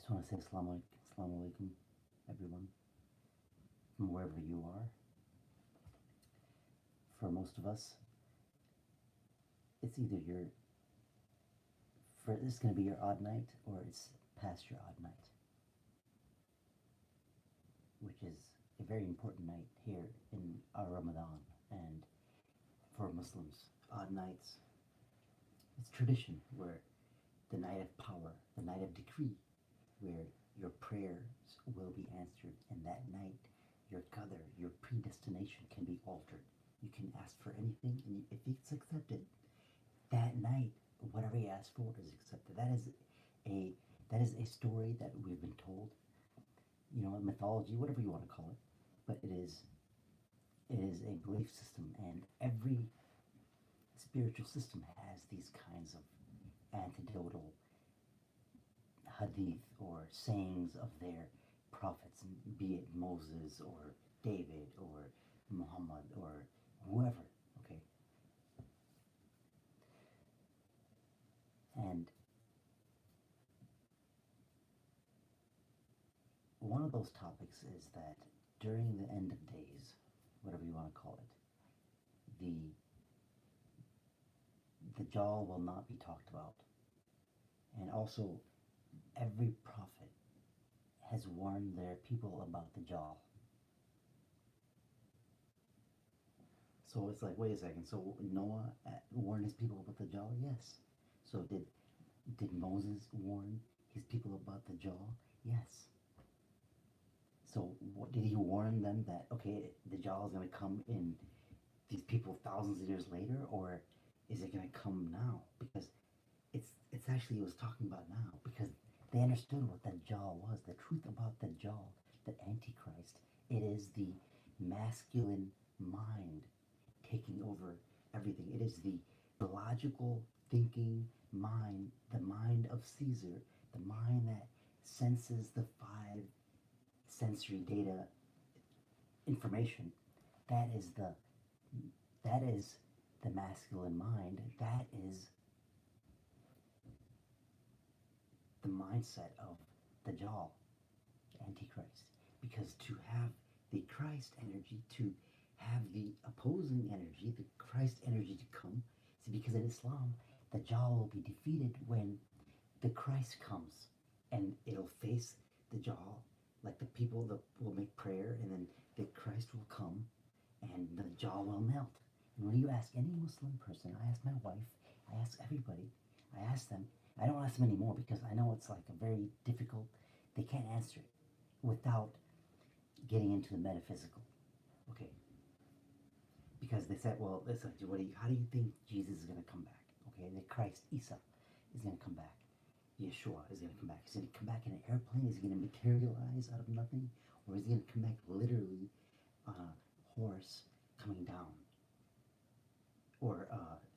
Just want to say assalamu alaikum, everyone, from wherever you are. For most of us, it's either this is going to be your odd night or it's past your odd night, which is a very important night here in our Ramadan. And for Muslims, odd nights, it's tradition where the night of power, the night of decree, where your prayers will be answered, and that night your qadr, your predestination can be altered. You can ask for anything, and if it's accepted, that night, whatever you ask for is accepted. That is a story that we've been told, mythology, whatever you want to call it, but it is a belief system, and every spiritual system has these kinds of anecdotal hadith or sayings of their prophets, be it Moses or David or Muhammad or whoever, okay? And one of those topics is that during the end of days, whatever you want to call it, the Dajjal will not be talked about. And also, every prophet has warned their people about the Dajjal. So it's like, wait a second. So Noah warned his people about the Dajjal? Yes. So did Moses warn his people about the Dajjal? Yes. So what did he warn them that, okay, the Dajjal is going to come in these people thousands of years later, or is it going to come now? Because it's actually, it was talking about now, because they understood what the Dajjal was. The truth about the Dajjal, the Antichrist, it is the masculine mind taking over everything. It is the logical thinking mind, the mind of Caesar, the mind that senses the five sensory data information. That is the masculine mind. That is the mindset of the Dajjal, Antichrist. Because to have the Christ energy, to have the opposing energy, the Christ energy to come, see, because in Islam, the Dajjal will be defeated when the Christ comes, and it'll face the Dajjal, like the people that will make prayer, and then the Christ will come, and the Dajjal will melt. And when you ask any Muslim person, I ask my wife, I ask everybody, I ask them, I don't ask them anymore because I know it's like a very difficult, they can't answer it without getting into the metaphysical. Okay. Because they said, well, listen, how do you think Jesus is going to come back? Okay, the Christ, Isa, is going to come back. Yeshua is going to come back. Is he going to come back in an airplane? Is he going to materialize out of nothing? Or is he going to come back literally on a horse coming down? Or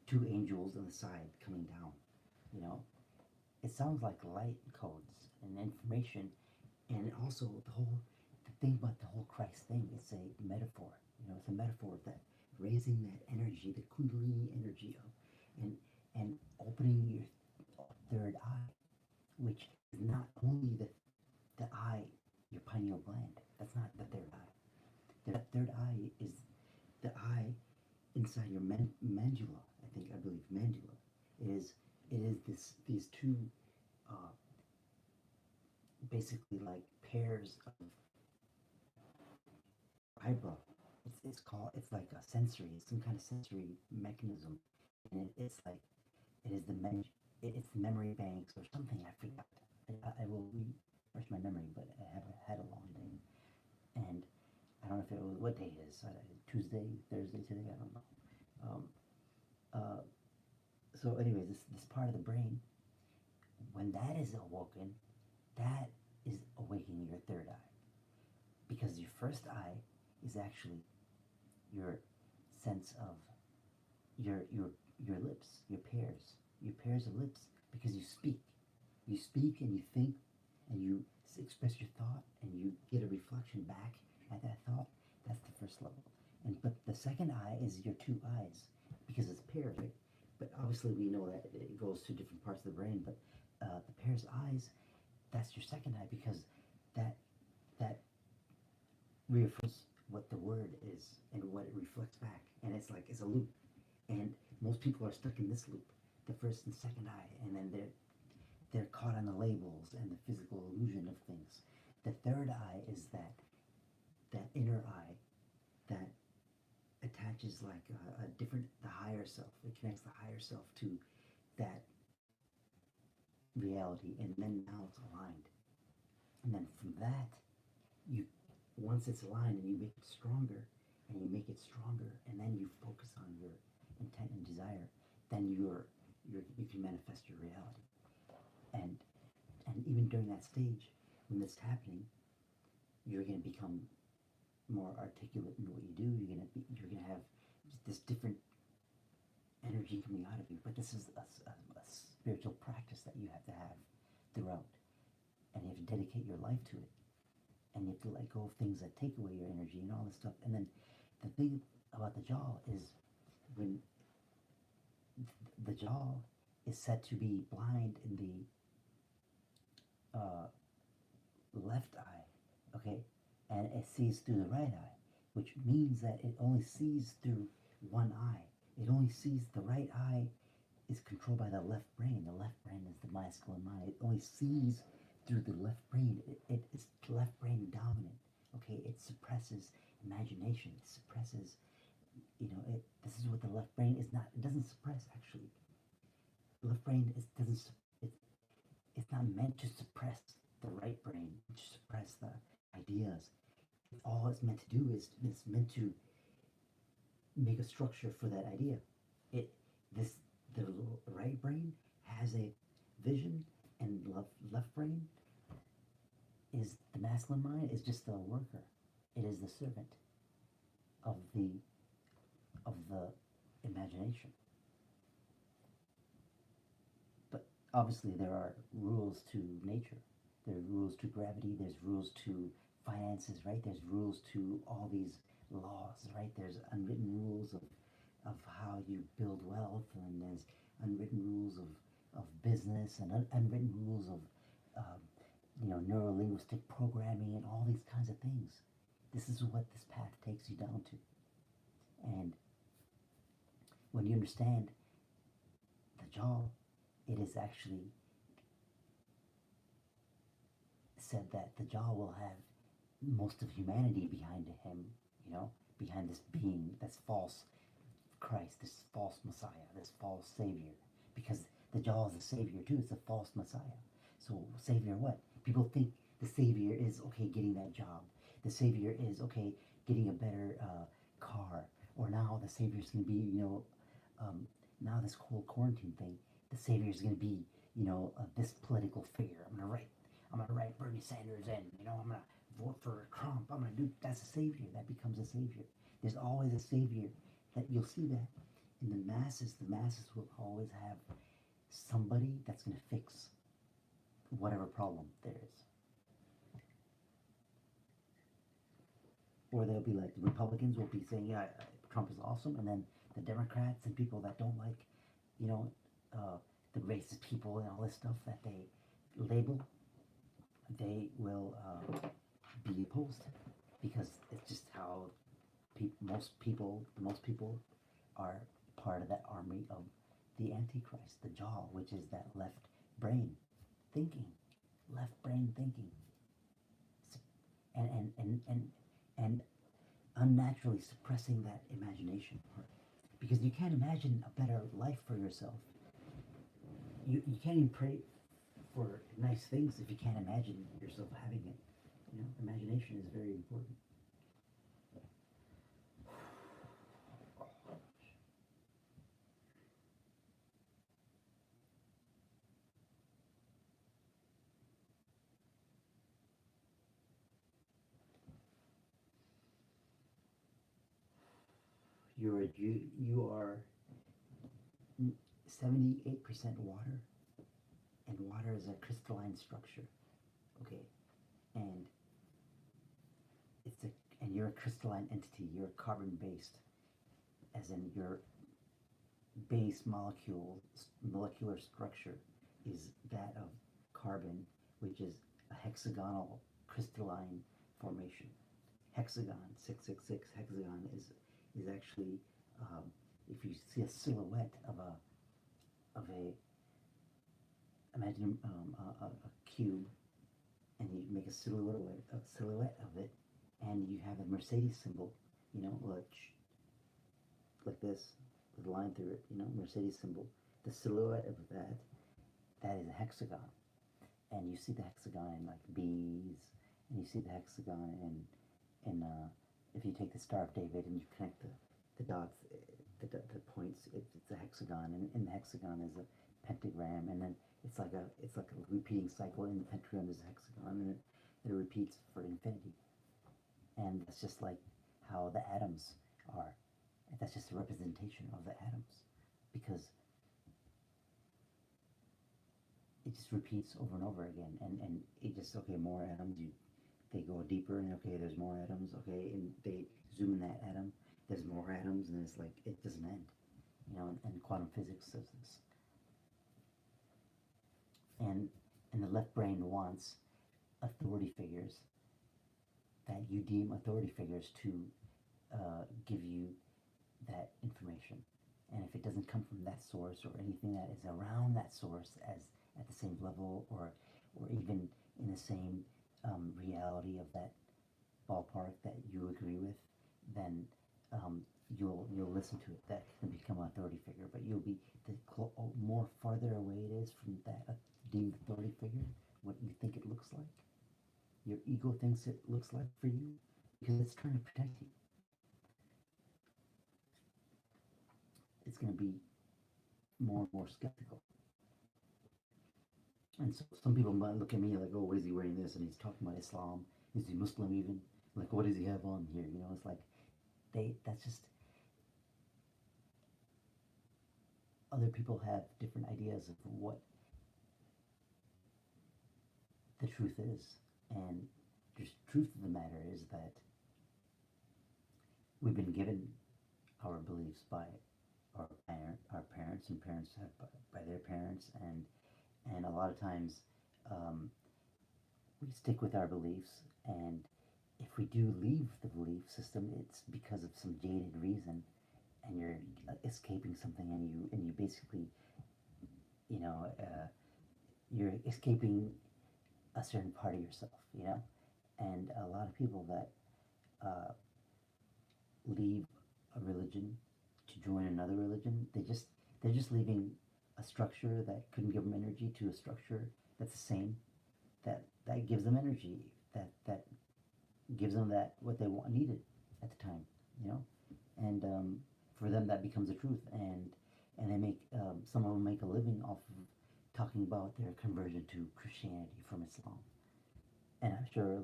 two angels on the side coming down? It sounds like light codes and information. And also the thing about the whole Christ thing, it's a metaphor. It's a metaphor of that raising that energy, the Kundalini energy of, and opening your third eye, which is not only the eye, your pineal gland. That's not the third eye. The third eye is the eye inside your mandula. I believe mandula. It is these two basically like pairs of eyebrow. It's like a sensory, some kind of sensory mechanism, and it's like it is it's the memory banks or something. I forgot. I will refresh my memory, but I have had a long day, and I don't know if it was what day it is. Tuesday, Thursday, today. I don't know. So, anyways, this part of the brain, when that is awoken, that is awakening your third eye, because your first eye is actually your sense of your lips, your pairs of lips, because you speak and you think, and you express your thought, and you get a reflection back at that thought. That's the first level. But the second eye is your two eyes, because it's pairs, right? But obviously we know that it goes to different parts of the brain. But the pair's eyes that's your second eye, because that that reinforces what the word is and what it reflects back, and it's like it's a loop. And most people are stuck in this loop, the first and second eye, and then they're caught on the labels and the physical illusion of things. The third eye is that inner eye that attaches like a different, the higher self. It connects the higher self to that reality, and then now it's aligned. And then from that, you once it's aligned and you make it stronger, and you make it stronger, and then you focus on your intent and desire, then you can manifest your reality. And even during that stage, when this is happening, you're going to become more articulate in what you do. You're gonna have this different energy coming out of you. But this is a spiritual practice that you have to have throughout, and you have to dedicate your life to it, and you have to let go of things that take away your energy and all this stuff. And then the thing about the jaw is, when the jaw is said to be blind in the left eye, okay, and it sees through the right eye, which means that it only sees through one eye. It only sees, the right eye is controlled by the left brain. The left brain is the masculine mind. It only sees through the left brain. It's left brain dominant. Okay, it suppresses imagination. It suppresses, this is what the left brain is not. It doesn't suppress, actually. The left brain it's not meant to suppress the right brain, to suppress the ideas. All it's meant to do is it's meant to make a structure for that idea. The right brain has a vision, and left brain is the masculine mind, is just the worker. It is the servant of the imagination. But obviously there are rules to nature. There are rules to gravity. There's rules to finances, right? There's rules to all these laws, right? There's unwritten rules of how you build wealth, and there's unwritten rules of business, and unwritten rules of neuro-linguistic programming, and all these kinds of things. This is what this path takes you down to. And when you understand the jaw, it is actually said that the jaw will have most of humanity behind him, behind this being, this false Christ, this false Messiah, this false Savior. Because the jaw is a Savior too, it's a false Messiah. So Savior what? People think the Savior is, okay, getting that job. The Savior is, okay, getting a better car. Or now the Savior is going to be, now this whole quarantine thing, the Savior is going to be, this political figure. I'm going to write Bernie Sanders in, I'm going to vote for Trump. I'm going to do, that's a Savior. That becomes a Savior. There's always a Savior. That you'll see that in the masses will always have somebody that's going to fix whatever problem there is. Or they'll be like, the Republicans will be saying, yeah, Trump is awesome, and then the Democrats and people that don't like, the racist people and all this stuff that they label, they will be opposed, because it's just how most people are part of that army of the Antichrist, the jaw, which is that left brain thinking, and unnaturally suppressing that imagination part, because you can't imagine a better life for yourself. You can't even pray for nice things if you can't imagine yourself having it. Imagination is very important. You are 78% water, and water is a crystalline structure. Okay, and and you're a crystalline entity. You're carbon based, as in your base molecular structure is that of carbon which is a hexagonal crystalline formation. Hexagon 666 hexagon is actually if you see a silhouette of a imagine a cube, and you make a silhouette of it, and you have a Mercedes symbol, like this with a line through it, Mercedes symbol. The silhouette of that is a hexagon, and you see the hexagon in like bees, and you see the hexagon in if you take the Star of David and you connect the dots, the points, it's a hexagon, and in the hexagon is a pentagram, and then it's like a repeating cycle. In the pentagram there's a hexagon, and it repeats for infinity. And that's just like how the atoms are. That's just a representation of the atoms, because it just repeats over and over again, and it just, okay, more atoms, they go deeper, and okay, there's more atoms, okay, and they zoom in that atom, there's more atoms, and it's like, it doesn't end, and quantum physics says this. And the left brain wants authority figures, that you deem authority figures to give you that information. And if it doesn't come from that source, or anything that is around that source as at the same level, or even in the same reality of that ballpark that you agree with, then you'll listen to it. That can become an authority figure. But you'll be the more farther away it is from that deemed authority figure, what you think it looks like, your ego thinks it looks like for you, because it's trying to protect you. It's going to be more and more skeptical. And so some people might look at me like, oh, is he wearing this? And he's talking about Islam. Is he Muslim even? Like, what does he have on here? It's like, that's just, other people have different ideas of what the truth is. And the truth of the matter is that we've been given our beliefs by our parents, and parents have by their parents, and a lot of times we stick with our beliefs, and if we do leave the belief system, it's because of some jaded reason, and you're escaping something, and you basically, you're escaping a certain part of yourself, and a lot of people that leave a religion to join another religion, they're just leaving a structure that couldn't give them energy to a structure that's the same, that gives them energy, that gives them that what they needed at the time, and for them that becomes the truth, and they make some of them make a living off of talking about their conversion to Christianity from Islam. And I'm sure,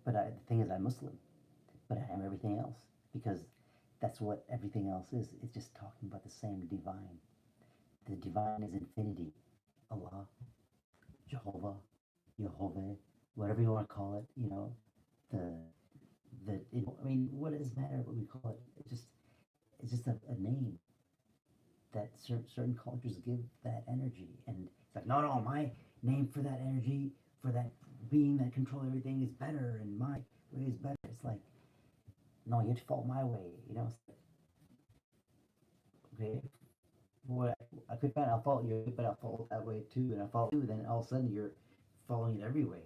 the thing is, I'm Muslim, but I am everything else, because that's what everything else is. It's just talking about the same divine. The divine is infinity. Allah, Jehovah, whatever you want to call it, what does it matter what we call it? It's just a name that certain cultures give that energy. And it's like, no, my name for that energy, for that being that controls everything is better, and my way is better. It's like, no, you have to follow my way, It's like, okay, what I could find, I'll follow you, but I'll follow that way too, and I'll follow you, then all of a sudden you're following it every way.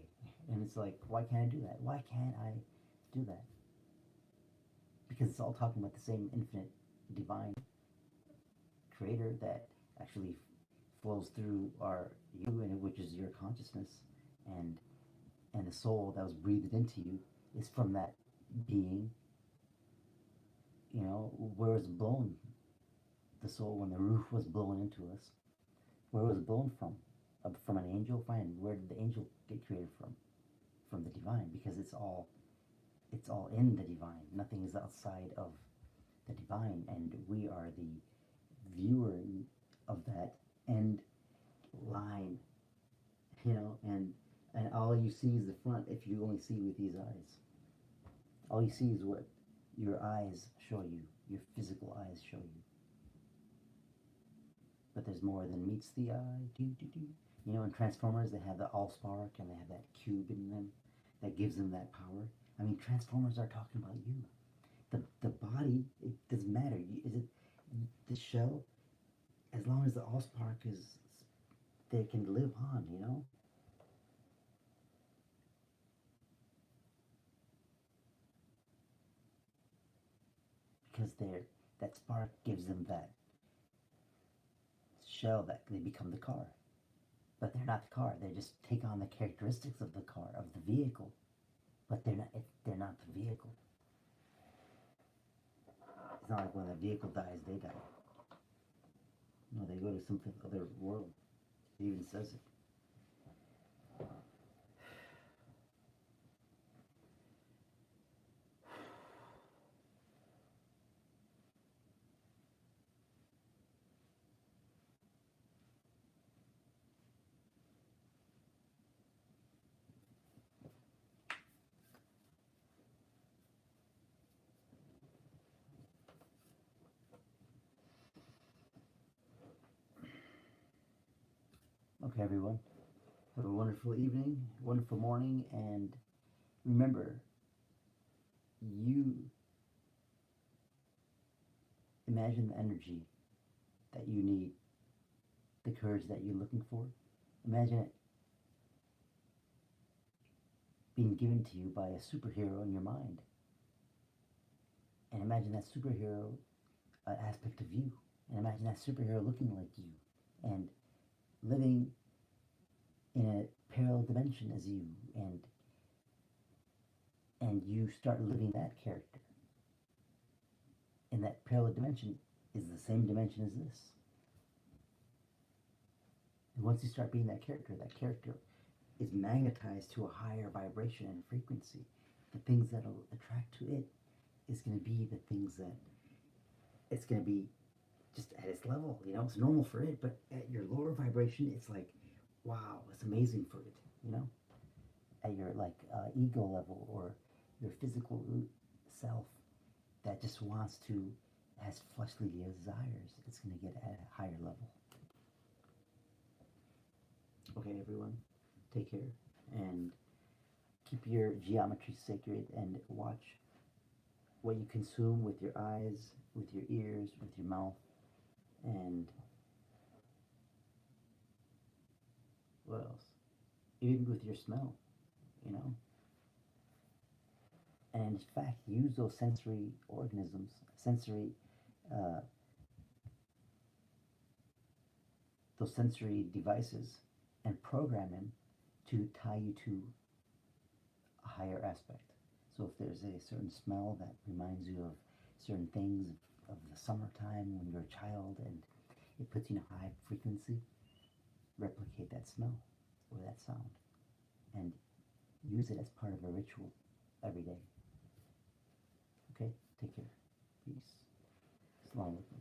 And it's like, why can't I do that? Why can't I do that? Because it's all talking about the same infinite divine creator that actually flows through which is your consciousness, and the soul that was breathed into you is from that being. Where was blown the soul when the roof was blown into us? Where was it blown from? From an angel? Fine. Where did the angel get created from? From the divine, because it's all in the divine. Nothing is outside of the divine, and we are the viewer of that end line, and all you see is the front. If you only see with these eyes, all you see is what your eyes show you, your physical eyes show you. But there's more than meets the eye. You know, in Transformers, they have the Allspark and they have that cube in them that gives them that power. I mean, Transformers are talking about you. The body, it doesn't matter. Is it the shell? As long as the Allspark is, they can live on. You know. Because that spark gives them that shell that they become the car. But they're not the car. They just take on the characteristics of the car, of the vehicle. But they're not. They're not the vehicle. It's not like when the vehicle dies, they die. No, they go to some other world. It even says it. Okay, everyone. Have a wonderful evening, wonderful morning, and remember, you imagine the energy that you need, the courage that you're looking for. Imagine it being given to you by a superhero in your mind. And imagine that superhero aspect of you. And imagine that superhero looking like you and living in a parallel dimension as you, and you start living that character. And that parallel dimension is the same dimension as this. And once you start being that character is magnetized to a higher vibration and frequency. The things that'll attract to it is going to be the things that it's going to be just at its level. You know, it's normal for it, but at your lower vibration, it's like, wow, it's amazing for it. You know, at your ego level or your physical self that just wants to, has fleshly desires, it's going to get at a higher level. Okay, everyone, take care and keep your geometry sacred and watch what you consume with your eyes, with your ears, with your mouth, and what else? Even with your smell, you know? And in fact, use those sensory organisms, uh, those sensory devices, and program them to tie you to a higher aspect. So if there's a certain smell that reminds you of certain things of the summertime when you're a child and it puts you in a high frequency, replicate that smell or that sound and use it as part of a ritual every day. Okay, take care. Peace. Assalamu alaikum.